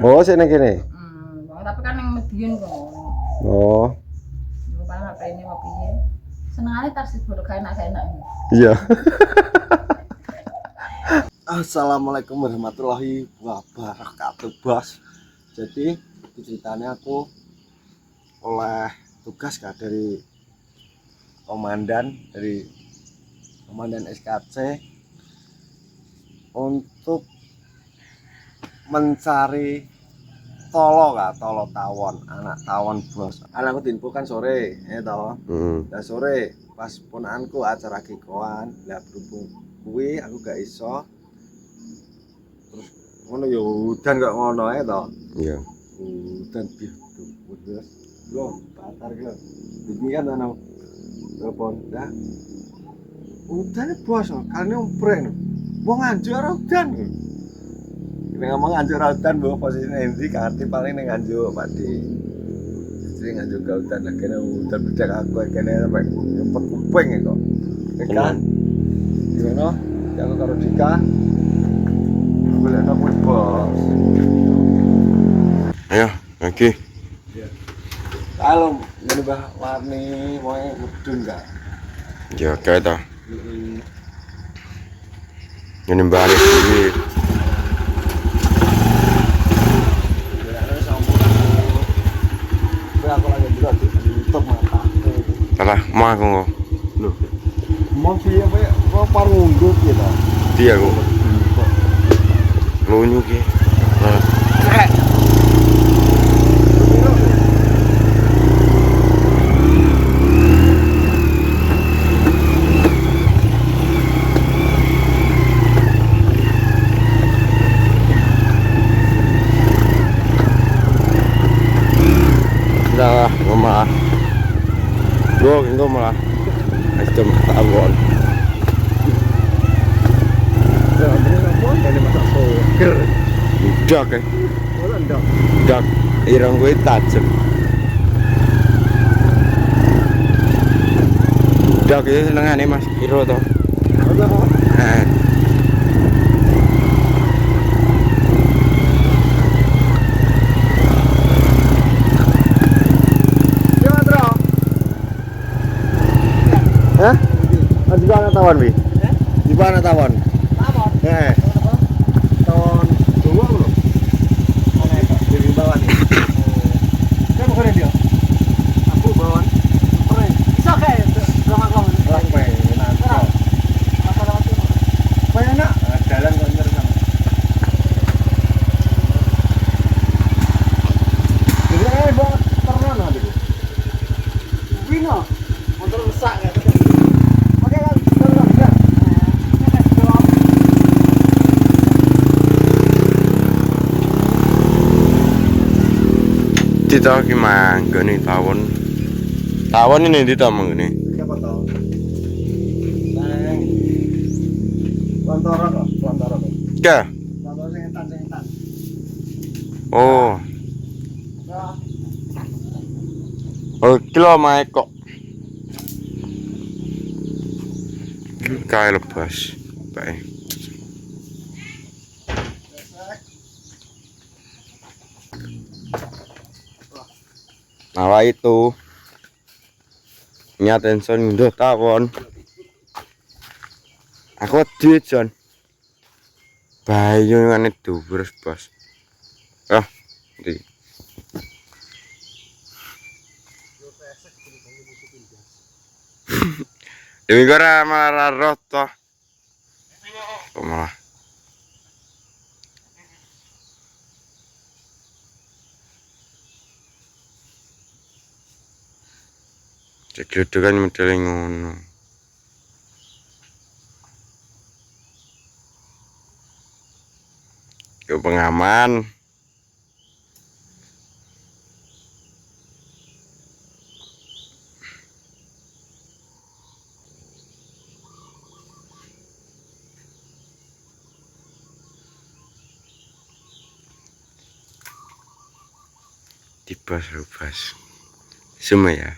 Oh, sini kene. Tapi kan yang Medion kok. Oh. Yo paling HP ini apa piye. Senengane taksi bodo kae enak-enak. Iya. Assalamualaikum warahmatullahi wabarakatuh, Bos. Jadi ceritanya aku oleh tugas dari komandan SKC untuk mencari tolo tawon, anak tawon, Bos. Anakku diinfokan sore, toh. Dan sore pas ponakanku acara kikoan, lah berhubung kuwi aku gak iso. Terus ngono ya udan kok ngono ae to. Iya. Udan biru terus. Loh, batar ki lho. Iki kan ana telepon dah. Udan bos, kali omprek. Wong Nganjuk ora udan. Nek ngomong Nganjuk ora udan, mbok posisine endi kanthi paling ning Nganjuk Pati. Jadi Nganjuk gak udan lah kene udan bedak aku kene sampai nyempet kuping kok. Kan. Gimana? Yang karo Dika. Boleh ada bos. Ayo, lagi. Iya. Kalau merubah warni mau mudun enggak? Ya, kayak ta. Ini balik iki. Aku lagi buat tutup mataku. Alah, mau aku kok. Loh. Mau piye kok parunggut gitu. Dia aku. Lunyu ki. Nah. Dah, rumah. Gue malah custom tawon. Ya, bener apa dari masak soger. Dak ya. Ora ndak. Dak ireng gue tajem. Dak itu senengane Mas Iro to. Ora kok. Nah. Ya, Bro. Hah? Di mana tawon, Wi? Di mana tawon? Tawon. Heeh. Tawon dua belum? Di bawah nih. Saya bukan dia. Aku bawaan. Keren. Bisa kae belakang. Lah, enak. Apa lewat itu? Enak. Jalan kok nyer sama. Jadi bawa ternan ada itu. Wino. Motor rusak kae. Oke kan, ternan ya. Kita ki manggone tawon. Tawon ini di ta manggone. Siapa tahu? Neng. Lantara kok, lantara kok. Ya. Lantara sentan. Oh. Oh, kilo mae kok. Kayak lepas. Baik. Nah itu nyaten son nduh tawon. Aku duit son. Bayu ngene dhuwur bos. Ah, ndi. Dewi ora malah roto. Kok malah. Cek kan model ngono. Yo pengaman. Dibas-bas. Semua ya.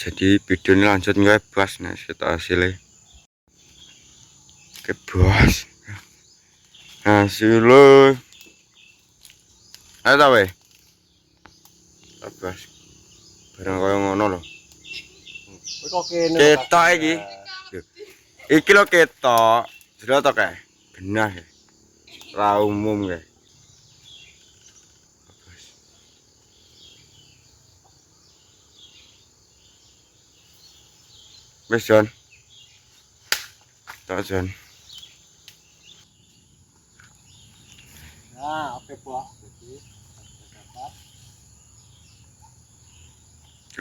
Jadi video ini lanjut nggak bos nih kita hasilnya. Oke bos. Hasilnya. Ayo ta weh. Bos. Barang kaya ngono lho. Kok kene. Ketok iki. Iki lho ketok. Jero to kae. Benah ya. Ra umum kae. Wes Jon. Tak Jon. Nah, oke bos. Jadi dapat.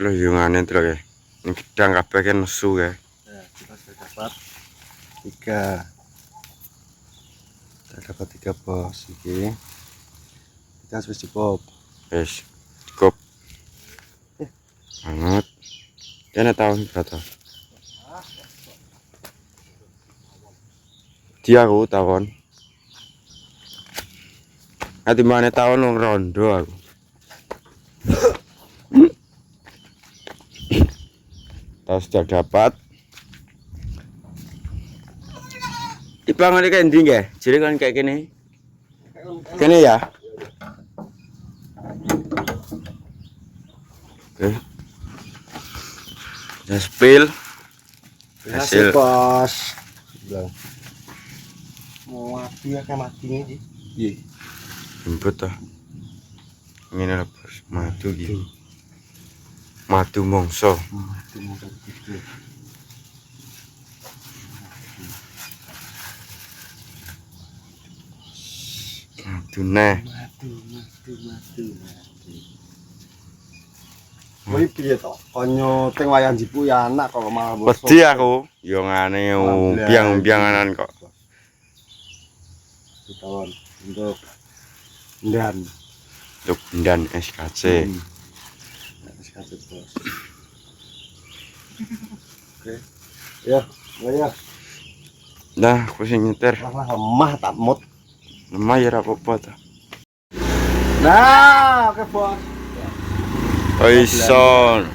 Lho yo ngene to kae. Ning gedang kabeh kan nesu kae. Nah, kita sudah dapat 3. Kita dapat 3 bos iki. Kita harus cukup. Wes cukup. Banget. Kene tau berapa? Dia aku tawon. Ati mana tawon wong rondo aku. Tahu sudah dapat. Dipangan kayak ndi nggih? Jadi kan kayak gini. Gini ya. Oke. Ya spill. Hasil bos. Bilang. Mau mati ya kayak mati ini. Iya. jemput toh. Ngene lho bos, madu iki. Madu mongso. Mati mongso gede. Madu neh. Mati. Woi piye to? Konyo teng wayang jipu ya anak kalau malah bos. Wedi aku, yo ngane umpiang-umpianganan kok. Tahun untuk dan Untuk bendan SKC. SKC bos. Oke. Ya, ya. Nah, aku sing nyetir. Lah lemah tak mut. Lemah ya apa-apa ta. Nah, oke bos. Oison.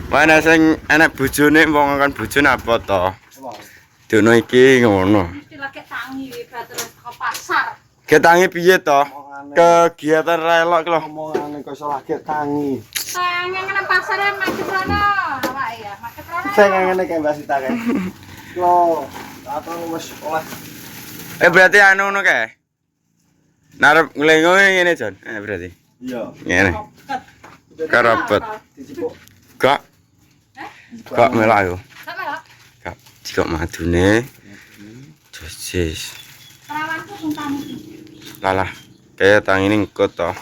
Mana sing enak bojone wong kan bojone apa to? Dono iki ngono. Mesti lagi tangi terus ke pasar. Ketangi piye to? Kegiatan relok lho. Omongane kok iso lagi tangi. Tangi nang pasar macet rono. Awak ya, macet rono. Saya ngene kayak Mbak Sita kae. Lo, atau wis oleh Berarti anu ngono kae. Narep nglengo ngene Jon. Berarti. iya. Ngene. Karabet. Dicipuk. Gak. Gak melak aku. Sama lho. Gak. Jika madune. Josis. Perawanku sing tangi. Lalah. Kayak tang ini ngikut toh.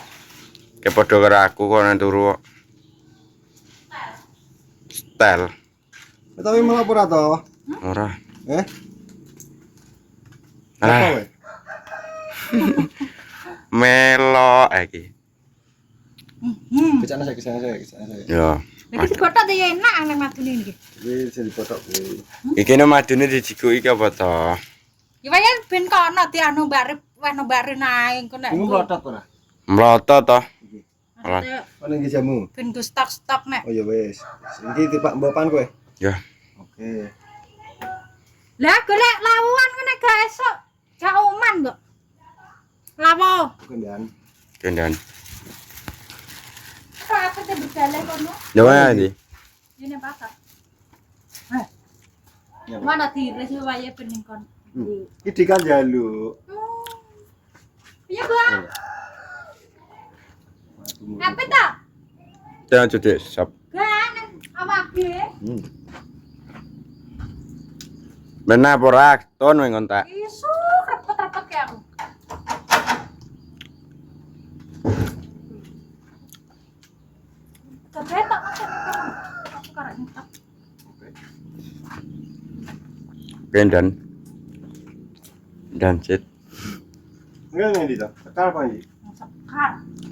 Kayak padha karo aku kok nang turu. Stel. Tapi melapor atau? Ora. Apa Ah, we? melo iki. Kecana saya. Ya. Lagi dikotok tuh ya enak nang madune iki. Iki sing dipotok kuwi. Iki no madune dijiguki apa to? Ya wae ben kono di anu bare naik kok nek. Iku mlotot ora? Mloto to. Alah. Ono iki jamu. Ben go stok nek. Oh ya wis. Iki tipak mbopan kowe. Ya. Oke. Lah golek lawuan kok nek gak esuk. Gak oman kok. Lawo. Kendan. Kendan. Apa te berjalan kono? Ya wae iki. Ini pasar. Ya. Mana tires wae bening kon. Iki kan jaluk. Iya, Bang. Apa ta? Jangan cuci sop. Gak awak ge. Benar porak ton wing kontak. Isu repet-repet ke aku. Kebetak aku karek nyetak. Kendan. Dan cet. Enggak ngendi to? Sekar apa iki?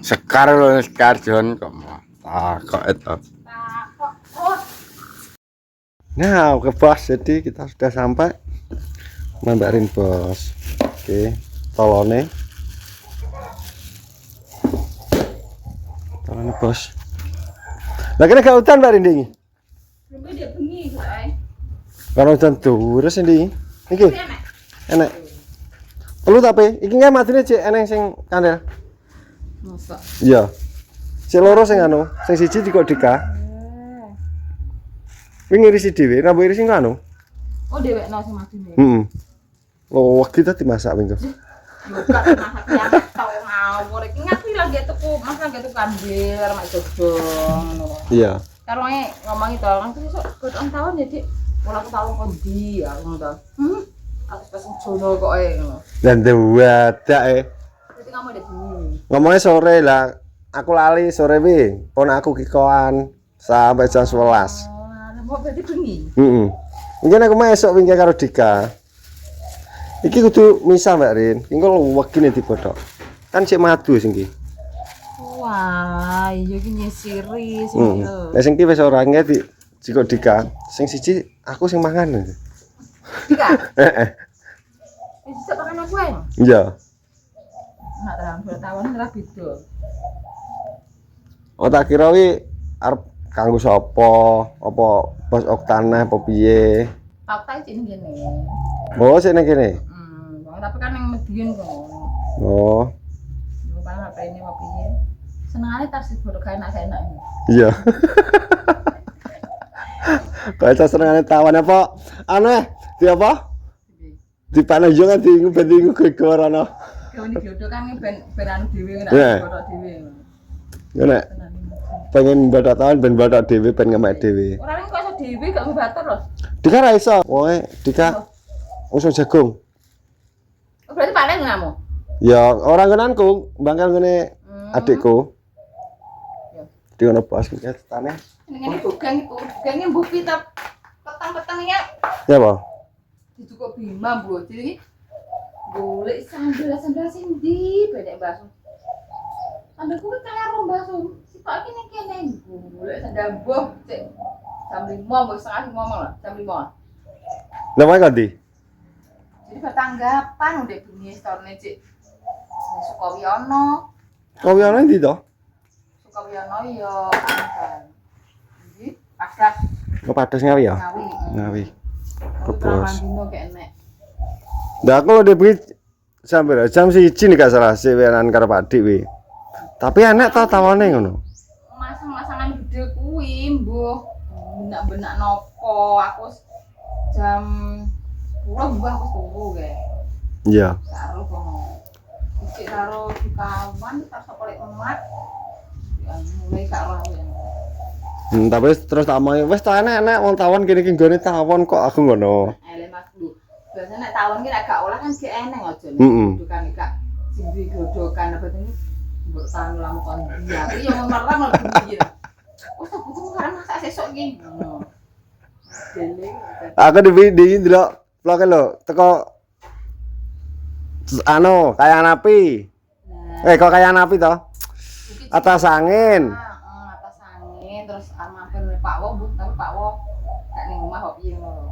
Sekar. Sekar Jon kok mau. Kok itu. Takok. Oh, Nah, oke bos, jadi kita sudah sampai Mbak Rin bos. Oke, tolone bos. Lah kene gak hutan Mbak Rin ini. Rumah dia bengi kok ae. Kalau udan deres ndi. Iki Enak. enak. Perlu tapi iki nggak matine cek eneng sing kandel. Masa. Iya. Sing loro sing anu, sing siji dikok dika. Wingi ngirisi dhewe, ra mbok irisi anu. Oh dhewekno sing madine. Heeh. Oh, kita dimasak wingi. Yo gak masak yang tau ngawur iki ngerti lagi tuku, Mas lagi tuku kandel mak jodong ngono. Iya. Karo ngomongi to, kan iso godhong tawon ya, Dik. Ora aku tau kondi aku ngono. Aku pesen jono kok ngono. Dan wadak Berarti kamu ada bengi. ngomongnya sore lah. Aku lali sore wi. Pon aku kikoan sampai jam 11. Oh, mau berarti bengi. Heeh. Mungkin aku mah esok wingi karo Dika. Iki kudu misah Mbak Rin. Engko wegine dibodhok. Kan sik madu sing iki. Wah, iya iki nyisiri sing lho. Lah sing iki wis ora ngerti jiko Dika. Sing siji aku sing mangan. Dika. Heeh. Wis bisa makan aku ae. Iya. Nak terang bertahun ora beda. Oh tak kira wi arep kanggo sapa? Apa bos Oktana apa piye? Aku tak jeneng ngene. Oh, sik nang kene. Tapi kan yang medion kok. Oh, Yo paling apa ini apa piye. Senengane tas bodo kae enak-enak. iya. Baca senengane tawan apa? Anu di apa? Di panah yo kan di bendingu gegor ana. Kau ini jodoh kan ben anu dhewe ora Iya. bodo dhewe. Ngene. Pengen badak tawan ben badak dhewe ben ngemek dhewe. Ora ning kok iso dhewe gak bater loh. Dika ra iso. Woe, Dika usah jagung. Oh, berarti paling ngamu. Ya orang ngenanku, bangkel ngene adikku. Ya. Di ono pas ketane. Ini bukan itu, bukannya mbok pita petang-petang ya. Ya, Pak. Dicukup bima, Bu. Jadi golek sambel sing ndi bedek bakso. Ambilku ki karo bakso. Sipak iki ning kene golek sandal mbuh cek. Jam 5 mbok setengah 5 lah, jam 5. Lah wae ganti. Jadi bertanggapan udah bunyi store-ne cek. Sukawiyono. Kau yang ndi to? Sukawiyono ya kan. Iki ada Kau padas ngawi ya? ngawi. Ngawi. Kebos. Dino kayak enek. Nah, aku lo debut sampai jam 1 nih gak salah sewenan karo Pak Dik wi. Tapi enak ta tawane ngono. Masang-masangan gede kuwi, mbuh. Benak-benak nopo aku jam 10 mbah aku turu kae. Iya. Karo kono. Iki karo dikawan tak sekolek emat. Ya mulai karo aku. Tapi terus tak mau wis ta enak wong tawon kene iki nggone tawon kok aku ngono. Ele Mas Bu. Biasanya nek tawon ki nek gak olah kan gak eneng aja. Heeh. Godokan gak sing duwe godokan apa ini mbok tanu lamu kon dia. Iki yo merang lho iki. Wes tak butuh karo masak sesuk iki. Dele. Aku di ndelok vlog lho teko anu kayak napi. Kok kayak napi to? Atas angin. Atas angin terus mampir oleh Pak Wo, Bu, tapi Pak Wo gak ning omah kok piye ngono.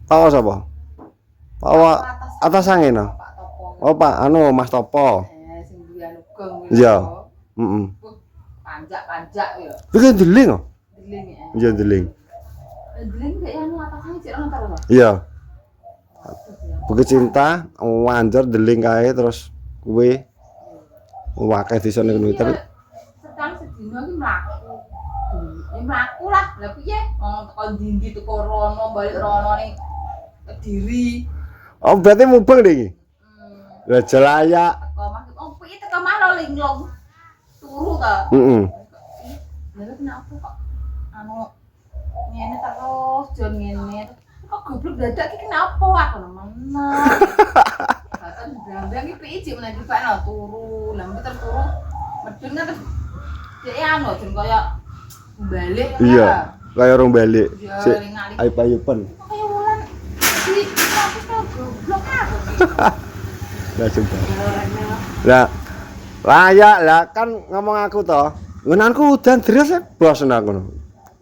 Tahu sapa? Bawa atas angin no? Pak Topo. Oh Pak, anu Mas Topo. Sing duwe anu gong. Iya. Heeh. Panjak ya. Iki ndeling kok. Deling ya. Iya ndeling. Deling gak anu atas angin cek ono karo. Iya. Bukit Cinta, wanjur ndeling kae terus kuwe wakeh disa ning ngono tapi Sedang sedina iki mlaku. Ya mlaku lah. Lah piye? Wong teko ndi-ndi teko rono balik rono ning Kediri. oh berarti mubeng deh iki. Lah Jalaya. Teko mah oh piye teko mah lo linglung. Turu ta. Heeh. Lha kenapa kok anu ngene terus jon ngene. Kok goblok dadak iki kenapa aku nemen. Bahkan ndang iki piye cik menawa dipakno turu. Lah mesti turu medun kan terus cek anu jen kaya balik kan. Iya. Kayak orang balik. Iya, Sik ngali. ayup-ayupan. Kaya wulan di kampus kok goblok aku. Lah coba. Lah layak lah kan ngomong aku toh. Ngenanku udan deres bosen aku no.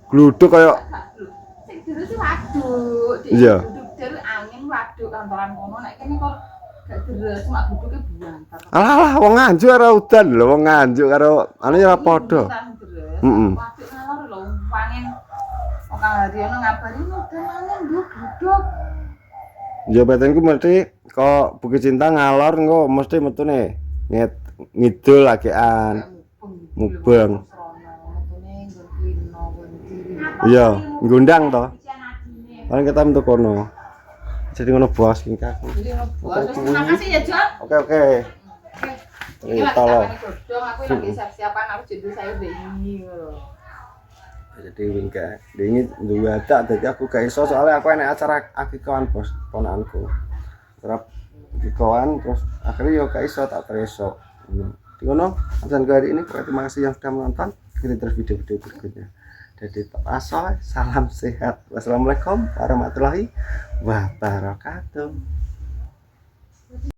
Gluduk kaya Sing terus waduk. Iya. Duduk angin waduk kantoran kono nek kene kok gak deres cuma duduke buantar. alah wong Nganjuk karo udan lho wong Nganjuk karo anu ya ora padha. Heeh. Waduk ngalor lho angin. Apa Kang Haryono ngabari udah mangan nduk duduk. Ya badanku mesti kok Bukit Cinta ngalor engko mesti metune ngidul lagean mubeng. Iya, ngundang to. Paling kita metu kono. Jadi ngono bos iki aku. Jadi bos, terima kasih ya Jon. Oke oke. Ini lagi Tolong. tangani godhong, aku lagi siap-siapan aku jadi sayur ini lho. Jadi wingke dingin dua ada jadi aku gak iso soalnya aku enak acara akikahan bos ponakanku terap akikahan terus akhirnya yo gak iso tak preso di ngono absen hari ini terima kasih yang sudah menonton kita terus video-video berikutnya jadi salam sehat wassalamualaikum warahmatullahi wabarakatuh.